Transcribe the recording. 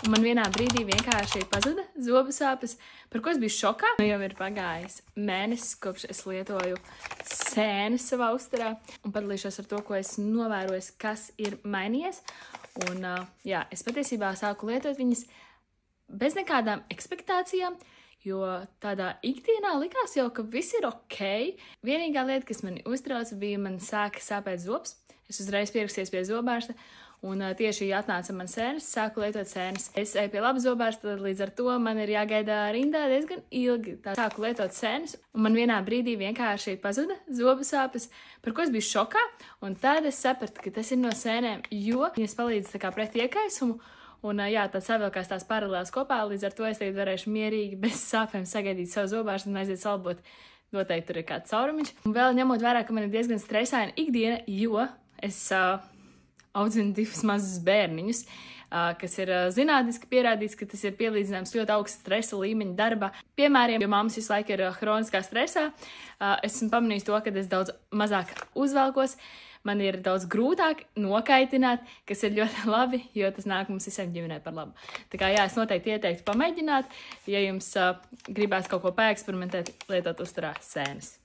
Un man vienā brīdī vienkārši pazuda zobu sāpes, par ko es biju šokā. Nu jau ir pagājis mēnesis, kopš es lietoju sēnes savā uzturā, un padalīšos ar to, ko es novērojis, kas ir mainījies. Un jā, es patiesībā sāku lietot viņas bez nekādām ekspektācijām, jo tādā ikdienā likās jau, ka viss ir ok. Vienīgā lieta, kas mani uztrauca, bija, man sāka sāpēt zobs. Es uzreiz pieraksties pie zobārsta, un tieši atnāca man sēnes, sāku lietot sēnes. Es eju pie laba zobārsta, tad līdz ar to man ir jāgaidā rindā diezgan ilgi. Tā sāku lietot sēnes, un man vienā brīdī vienkārši pazuda zobu sāpes, par ko es biju šokā, un tad es sapratu, ka tas ir no sēnēm, jo viņas palīdz tā kā pret iekaisumu, un jā, tad savilkās tās paralēlas kopā, līdz ar to es tagad varēšu mierīgi bez sāpēm sagaidīt savu zobārstu un aiziet salbot. Noteikti tur ir kāds caurumiņš. Un vēl ņemot vērā, ka man ir diezgan stresaina ikdiena, jo es audzinu 2 mazus bērniņus, kas ir zinātniski pierādīts, ka tas ir pielīdzināms ļoti augsts stresa līmeņa darba piemēriem, jo mammas visu laiku ir hroniskā stresā. Esmu pamanījis to, ka es daudz mazāk uzvelkos, man ir daudz grūtāk nokaitināt, kas ir ļoti labi, jo tas nāk mums visiem ģimenē par labu. Tā kā jā, es noteikti ieteiktu pamēģināt, ja jums gribās kaut ko paeksperimentēt, lietot uzturā sēnes.